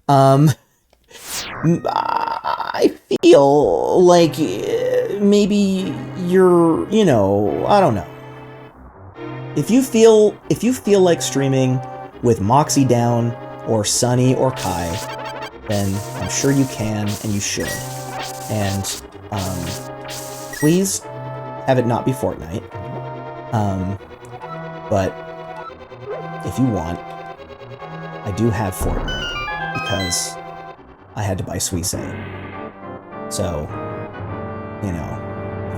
Um, I feel like maybe you're, I don't know. If you feel like streaming with Moxie down or Sunny or Kai, then I'm sure you can and you should. And please have it not be Fortnite. But if you want, I do have Fortnite because I had to buy Suisse. So,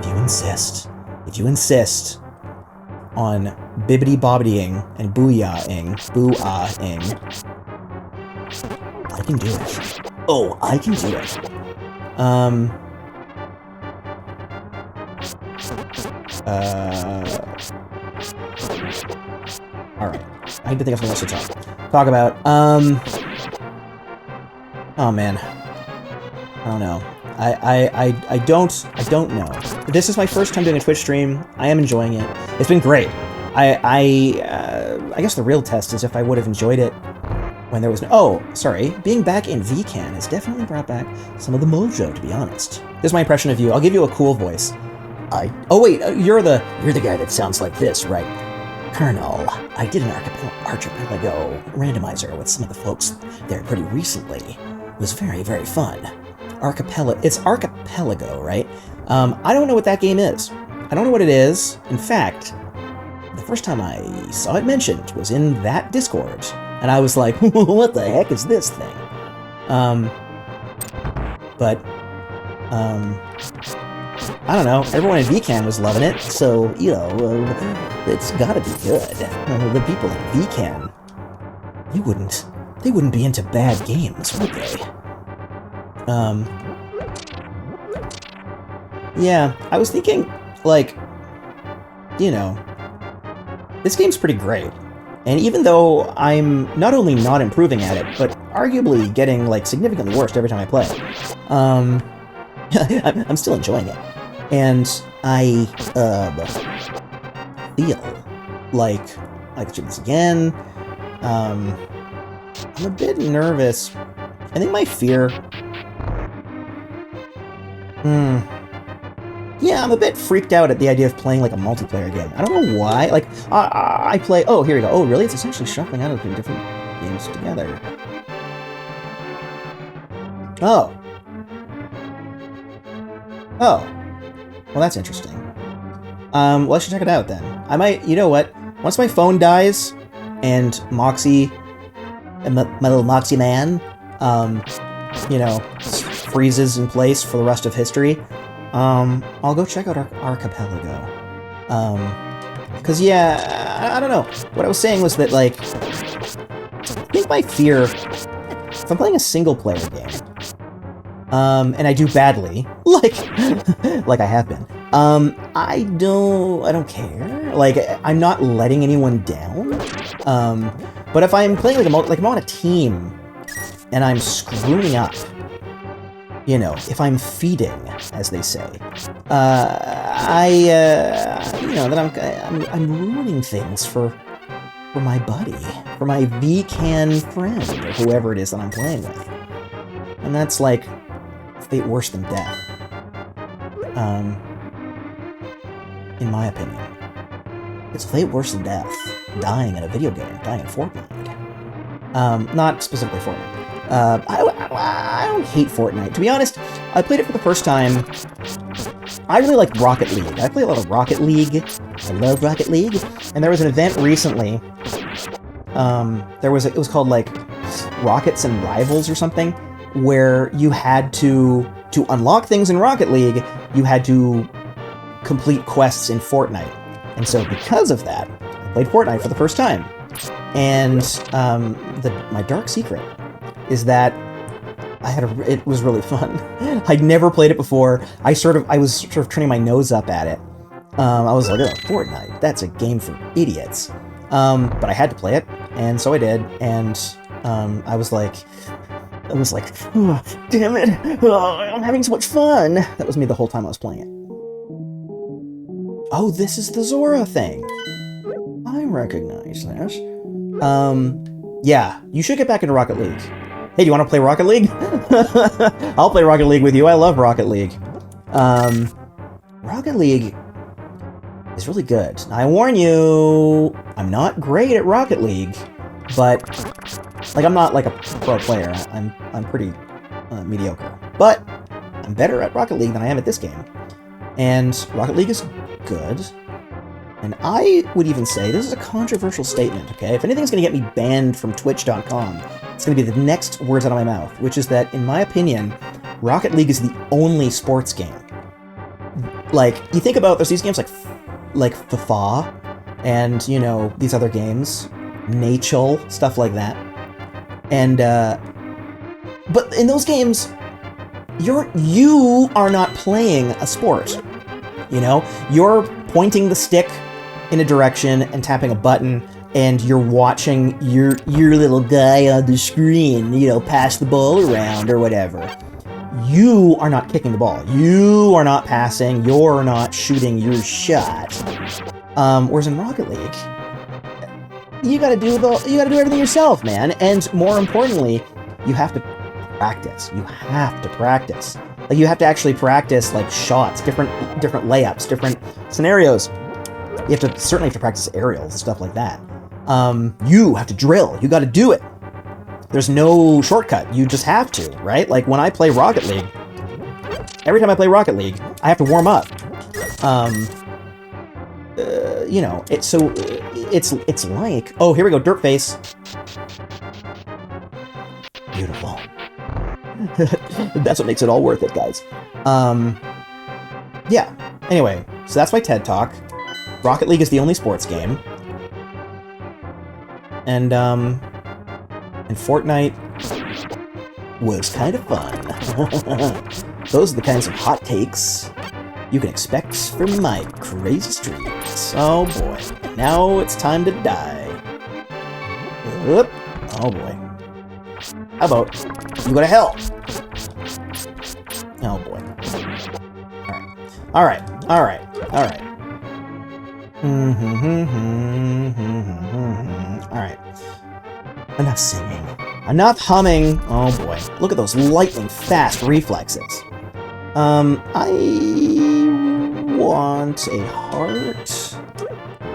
if you insist on bibbity bobbitying and boo-ah-ing, I can do it. Oh, I can do it. Alright. I need to think of something else to talk about. Oh man. I don't know. I don't know. This is my first time doing a Twitch stream. I am enjoying it. It's been great. I guess the real test is if I would have enjoyed it when there was no... Oh, sorry. Being back in VCAN has definitely brought back some of the mojo, to be honest. This is my impression of you. I'll give you a cool voice. Oh wait, you're the guy that sounds like this, right? Colonel, I did an archipelago randomizer with some of the folks there pretty recently. It was very, very fun. It's Archipelago, right? I don't know what that game is. I don't know what it is. In fact, the first time I saw it mentioned was in that Discord, and I was like, what the heck is this thing? I don't know. Everyone in VCAN was loving it, so, it's gotta be good. The people in VCAN, they wouldn't be into bad games, would they? Yeah, I was thinking, this game's pretty great. And even though I'm not only not improving at it, but arguably getting, significantly worse every time I play, I'm still enjoying it. And I, feel like I could do this again. I'm a bit nervous. I think my fear... Yeah, I'm a bit freaked out at the idea of playing, a multiplayer game. I don't know why. I play... Oh, here we go. Oh, really? It's essentially shuffling out of different games together. Oh. Oh. Well, that's interesting. Well, I should check it out, then. I might... You know what? Once my phone dies, and Moxie... My little Moxie man, freezes in place for the rest of history, I'll go check out Archipelago. Because, yeah, I don't know. What I was saying was that, I think my fear... If I'm playing a single-player game, and I do badly, like I have been, I don't care. I'm not letting anyone down. But if I'm playing, I'm on a team, and I'm screwing up, if I'm feeding, as they say, then I'm ruining things for my buddy, for my VCAN friend, or whoever it is that I'm playing with. And that's fate worse than death. In my opinion. It's fate worse than death. Dying in a video game, dying in Fortnite. Not specifically Fortnite. I don't hate Fortnite. To be honest, I played it for the first time. I really like Rocket League. I play a lot of Rocket League. I love Rocket League. And there was an event recently. It was called Rockets and Rivals or something, where you had to unlock things in Rocket League, you had to complete quests in Fortnite. And so because of that, I played Fortnite for the first time. And my dark secret is that it was really fun. I'd never played it before. I was sort of turning my nose up at it. I was like, oh, Fortnite, that's a game for idiots. But I had to play it, and so I did. And I was like, oh, damn it, oh, I'm having so much fun. That was me the whole time I was playing it. Oh, this is the Zora thing. I recognize this. Yeah, you should get back into Rocket League. Hey, do you want to play Rocket League? I'll play Rocket League with you. I love Rocket League. Rocket League is really good. Now, I warn you, I'm not great at Rocket League, but like I'm not like a pro player. I'm pretty mediocre, but I'm better at Rocket League than I am at this game. And Rocket League is good. And I would even say, this is a controversial statement, okay? If anything's going to get me banned from Twitch.com, it's going to be the next words out of my mouth, which is that, in my opinion, Rocket League is the only sports game. Like, you think about, there's these games like FIFA, and, you know, these other games, Nachel, stuff like that. And, but in those games, you are not playing a sport, you know? You're pointing the stick in a direction and tapping a button, and you're watching your little guy on the screen, you know, pass the ball around or whatever. You are not kicking the ball. You are not passing. You're not shooting your shot. Whereas in Rocket League, you gotta do everything yourself, man. And more importantly, you have to practice. You have to practice. Like, you have to actually practice, like, shots, different layups, different scenarios. You certainly have to practice aerials and stuff like that. You have to drill. You got to do it. There's no shortcut. You just have to, right? Like, when I play Rocket League, every time I play Rocket League, I have to warm up. You know, it's like, oh, here we go, dirt face. Beautiful. That's what makes it all worth it, guys. Yeah. Anyway, so that's my TED Talk. Rocket League is the only sports game. And Fortnite was kind of fun. Those are the kinds of hot takes you can expect from my crazy streams. Oh boy. Now it's time to die. Oop. Oh boy. How about you go to hell? Oh boy. Alright. Alright. Enough singing. Enough humming. Oh boy. Look at those lightning fast reflexes. I want a heart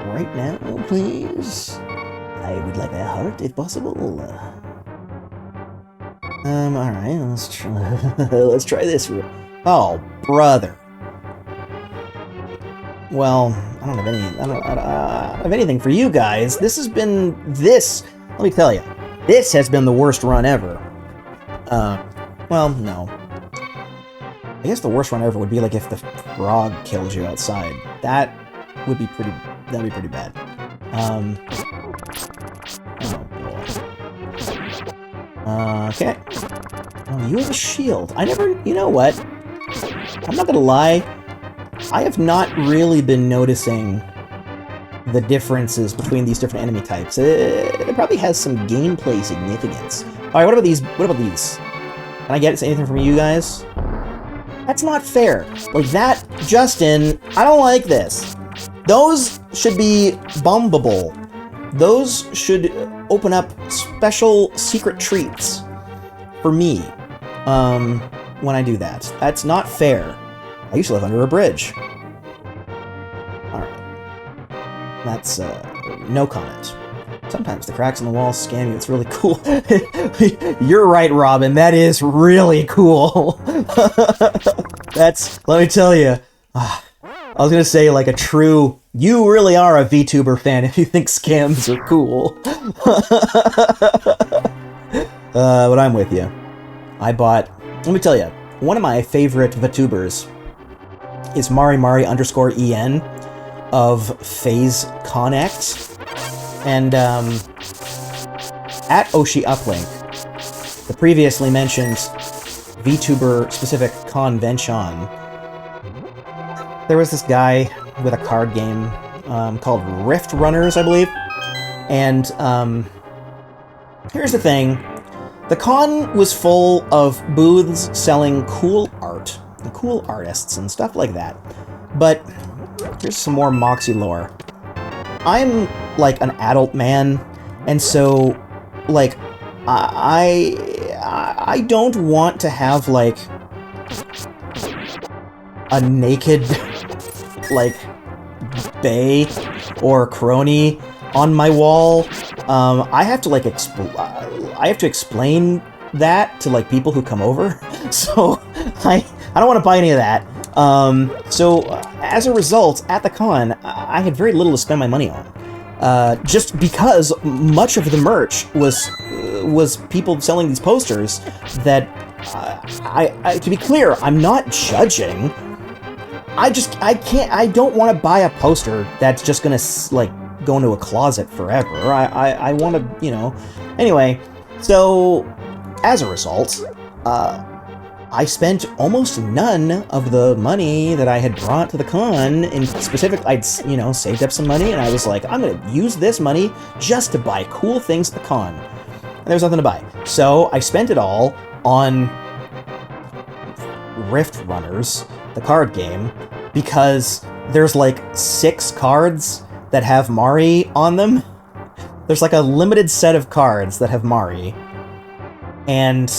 right now, please. I would like a heart if possible. Alright, let's try this. Oh, brother. Well, I don't have anything for you guys. Let me tell you, this has been the worst run ever. Well, no. I guess the worst run ever would be like if the frog killed you outside. That would be pretty bad. Oh boy. Okay. Oh, you have a shield. You know what? I'm not gonna lie. I have not really been noticing the differences between these different enemy types. It probably has some gameplay significance. Alright, what about these? Can I get anything from you guys? That's not fair. Like that, Justin, I don't like this. Those should be bumbable. Those should open up special secret treats for me when I do that. That's not fair. I used to live under a bridge. Alright. That's, no comment. Sometimes the cracks in the wall scam you. It's really cool. You're right, Robin. That is really cool. Let me tell you. I was gonna say, like a true... You really are a VTuber fan if you think scams are cool. But I'm with you. Let me tell you, one of my favorite VTubers is Mari_EN of FaZe Connect. And at Oshi Uplink, the previously mentioned VTuber-specific convention, there was this guy with a card game called Rift Runners, I believe. And here's the thing. The con was full of booths selling cool art, and cool artists, and stuff like that. But here's some more Moxie lore. I'm, like, an adult man, and so, like, I I don't want to have, like, a naked, like, bae or crony on my wall. I have to, like, I have to explain that to, like, people who come over. So, I don't want to buy any of that. So, as a result, at the con, I had very little to spend my money on. Just because much of the merch was people selling these posters that, to be clear, I'm not judging. I don't want to buy a poster that's just gonna, like, go into a closet forever. I want to, you know... Anyway, so, as a result, I spent almost none of the money that I had brought to the con. In specific, I'd, you know, saved up some money, and I was like, I'm gonna use this money just to buy cool things at the con. And there was nothing to buy. So, I spent it all on Rift Runners, the card game, because there's like 6 cards that have Mari on them. There's like a limited set of cards that have Mari, and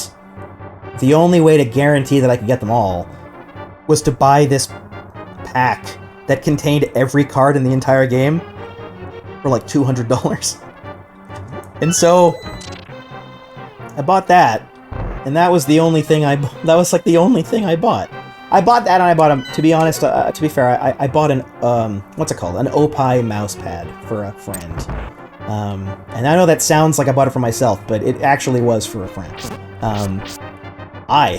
the only way to guarantee that I could get them all was to buy this pack that contained every card in the entire game for like $200. And so I bought that, and that was the only thing that was like the only thing I bought. I bought that, and I bought to be honest, to be fair, I bought an, what's it called? An Opie mouse pad for a friend. And I know that sounds like I bought it for myself, but it actually was for a friend. I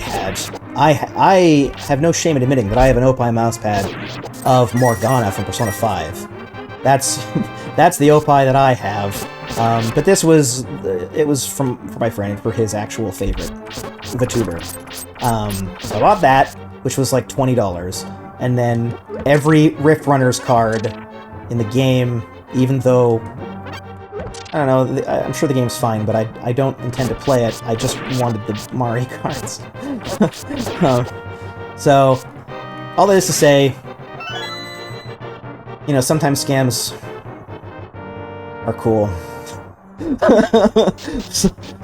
have no shame in admitting that I have an Opie mousepad of Morgana from Persona 5. That's the Opie that I have. But this was, it was for my friend, for his actual favorite VTuber. So I bought that, which was like $20, and then every Rift Runners card in the game, even though, I don't know, I'm sure the game's fine, but I don't intend to play it. I just wanted the Mari cards. So, all that is to say, you know, sometimes scams are cool.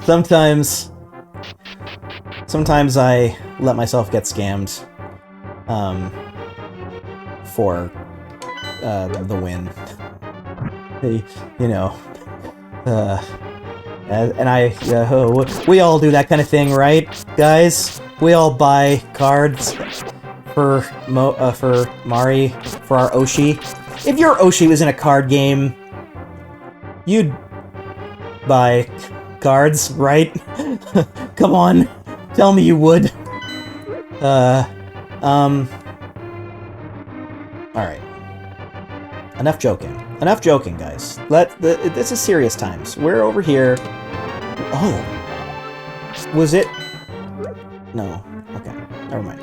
Sometimes I let myself get scammed for the win. You know. And we all do that kind of thing, right, guys? We all buy cards for Mari, for our Oshi. If your Oshi was in a card game, you'd buy cards, right? Come on, tell me you would. Alright. Enough joking. Enough joking, guys. This is serious times. We're over here. Oh. Was it? No. Okay. Never mind.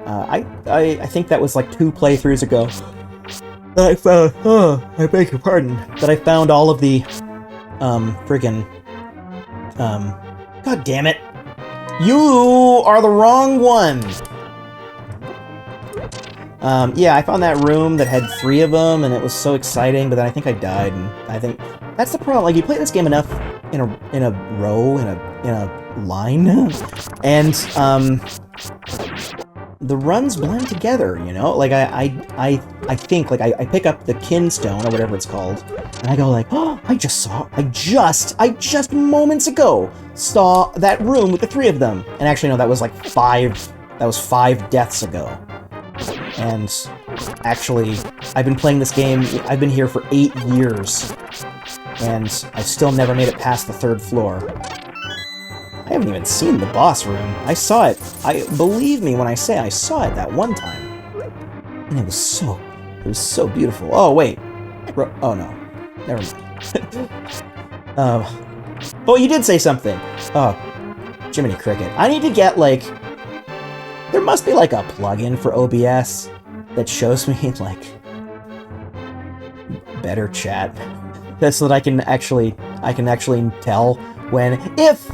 I think that was like 2 playthroughs ago. That I found. Oh, I beg your pardon. That I found all of the, friggin'. God damn it! You are the wrong one. Yeah, I found that room that had 3 of them, and it was so exciting, but then I think I died, and I think that's the problem. Like, you play this game enough in a row, in a line, and, the runs blend together, you know? Like, I think, like, I pick up the Kinstone, or whatever it's called, and I go like, oh, I just moments ago saw that room with the 3 of them. And actually, no, that was like 5 deaths ago. And actually, I've been playing this game, I've been here for 8 years, and I've still never made it past the 3rd floor. I haven't even seen the boss room. I saw it. Believe me when I say I saw it that one time. And it was so beautiful. Oh, wait. Oh, no. Never mind. Oh, you did say something. Oh, Jiminy Cricket. I need to get, like... There must be, like, a plugin for OBS that shows me, like, better chat. That's so that I can actually tell when, if,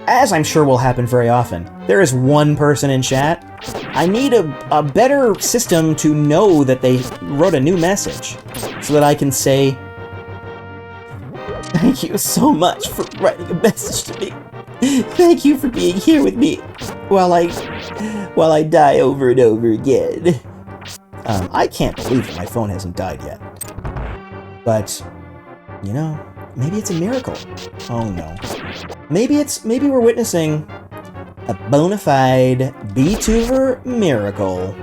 as I'm sure will happen very often, there is one person in chat, I need a better system to know that they wrote a new message, so that I can say, thank you so much for writing a message to me. Thank you for being here with me while I die over and over again. I can't believe that my phone hasn't died yet. But, you know, maybe it's a miracle. Oh no. Maybe we're witnessing a bona fide VTuber miracle.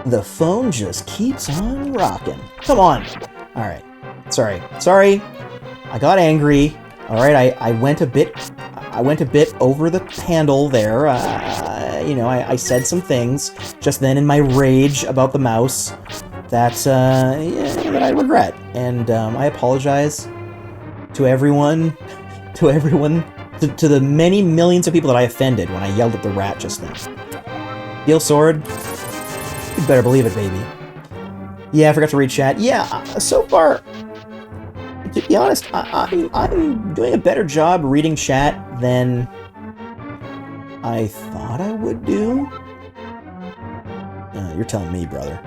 The phone just keeps on rocking. Come on. Alright. Sorry. I got angry. Alright, I went a bit over the handle there. You know, I said some things just then in my rage about the mouse that I regret. And I apologize to everyone, to the many millions of people that I offended when I yelled at the rat just then. Steel sword? You better believe it, baby. Yeah, I forgot to read chat. Yeah, so far, to be honest, I'm doing a better job reading chat than I thought I would do. You're telling me, brother.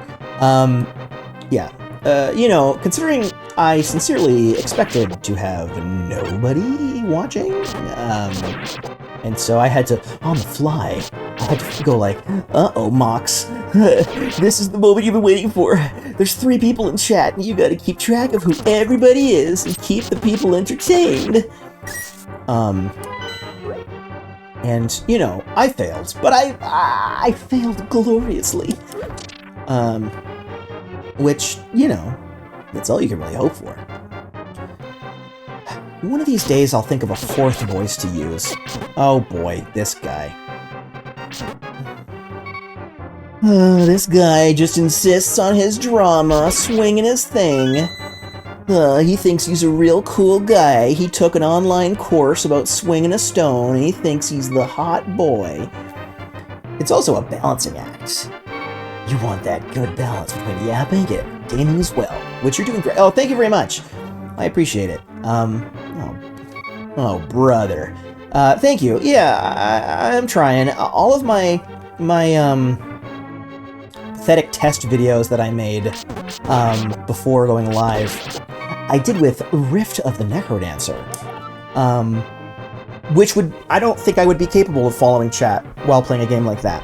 Yeah. You know, considering I sincerely expected to have nobody watching, and so I had to, on the fly, I had to go like, uh-oh, Mox, this is the moment you've been waiting for. There's 3 people in chat, and you gotta keep track of who everybody is and keep the people entertained. And, you know, I failed, but I failed gloriously. Which, you know, that's all you can really hope for. One of these days I'll think of a 4th voice to use. Oh boy, this guy. This guy just insists on his drama, swinging his thing. He thinks he's a real cool guy. He took an online course about swinging a stone, and he thinks he's the hot boy. It's also a balancing act. You want that good balance between yapping and gaming as well, which you're doing great. Oh, thank you very much. I appreciate it. Oh, brother. Thank you. Yeah, I'm trying. All of my pathetic test videos that I made before going live, I did with Rift of the Necrodancer, which I don't think I would be capable of following chat while playing a game like that.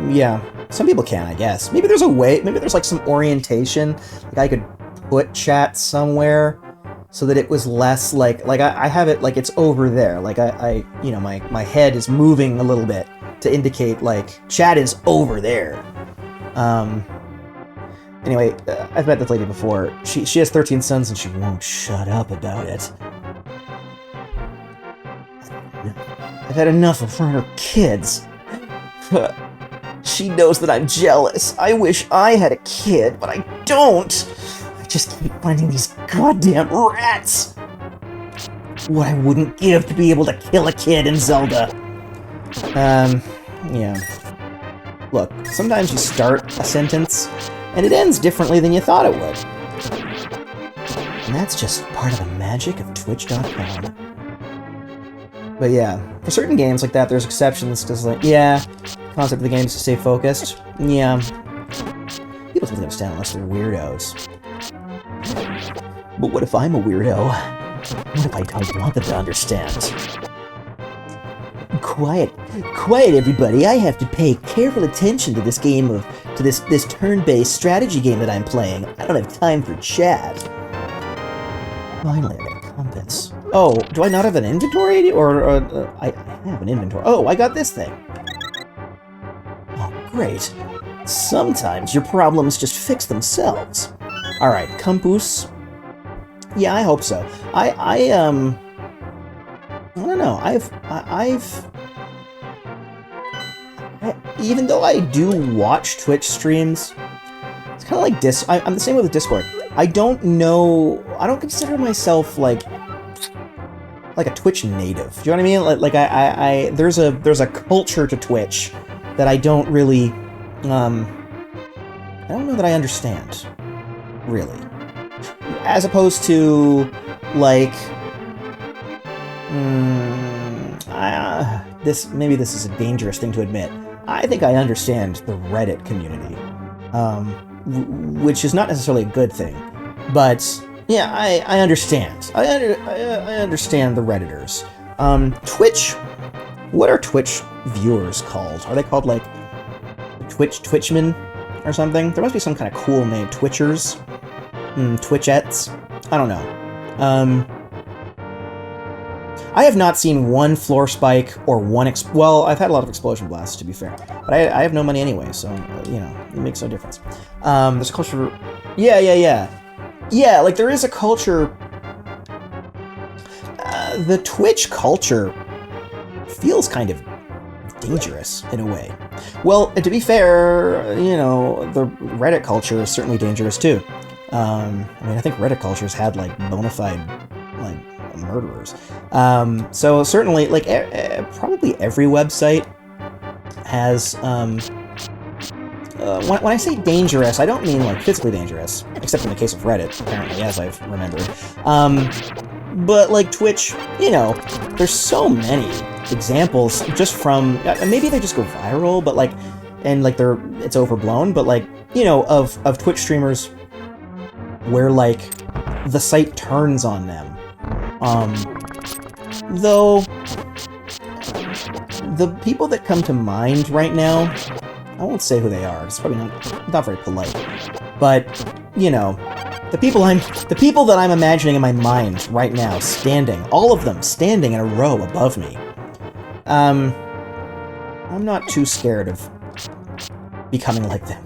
Yeah, some people can, I guess. Maybe there's a way, maybe there's like some orientation, like I could put chat somewhere so that it was less like I have it like it's over there, like I you know, my head is moving a little bit to indicate like chat is over there. Anyway, I've met this lady before. She has 13 sons and she won't shut up about it. I've had enough of her kids. She knows that I'm jealous. I wish I had a kid, but I don't. I just keep finding these goddamn rats. What I wouldn't give to be able to kill a kid in Zelda. Yeah. Look, sometimes you start a sentence, and it ends differently than you thought it would. And that's just part of the magic of Twitch.com. But yeah, for certain games like that, there's exceptions, because like, yeah, the concept of the game is to stay focused. Yeah. People don't understand unless they're weirdos. But what if I'm a weirdo? What if I don't want them to understand? Quiet, everybody. I have to pay careful attention to this game this turn-based strategy game that I'm playing. I don't have time for chat. Finally, I got a compass. Oh, do I not have an inventory? Or I have an inventory. Oh, I got this thing. Oh, great. Sometimes your problems just fix themselves. All right, compass. Yeah, I hope so. I don't know. Even though I do watch Twitch streams, it's kind of like I'm the same way with Discord. I don't consider myself like a Twitch native. Do you know what I mean? Like there's a culture to Twitch that I don't really, I don't know that I understand, really. As opposed to, like, maybe this is a dangerous thing to admit. I think I understand the Reddit community, which is not necessarily a good thing, but Yeah, I understand. I understand the Redditors. Twitch. What are Twitch viewers called? Are they called like Twitchmen or something? There must be some kind of cool name. Twitchers, Twitchettes. I don't know. I have not seen one floor spike or one well, I've had a lot of explosion blasts, to be fair, but I have no money anyway, so you know, it makes no difference. There's a culture. Yeah, like there is a culture. The Twitch culture feels kind of dangerous in a way. Well, to be fair, you know, the Reddit culture is certainly dangerous too. I mean, I think Reddit culture's had like bona fide like murderers. So certainly, like probably every website has. When I say dangerous, I don't mean like physically dangerous, except in the case of Reddit, apparently, as I've remembered. But like Twitch, you know, there's so many examples just from maybe they just go viral, but like, and like it's overblown, but like, you know, of Twitch streamers where like the site turns on them. Though the people that come to mind right now, I won't say who they are. It's probably not very polite, but you know, the people that I'm imagining in my mind right now, standing, all of them standing in a row above me. I'm not too scared of becoming like them.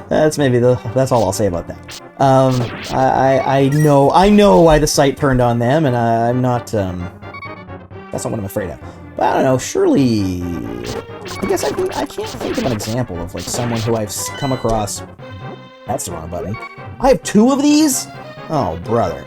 That's all I'll say about that. I know why the site turned on them, and I'm not. That's not what I'm afraid of. But I don't know. Surely, I guess I can't think of an example of like someone who I've come across. That's the wrong button. I have 2 of these? Oh, brother.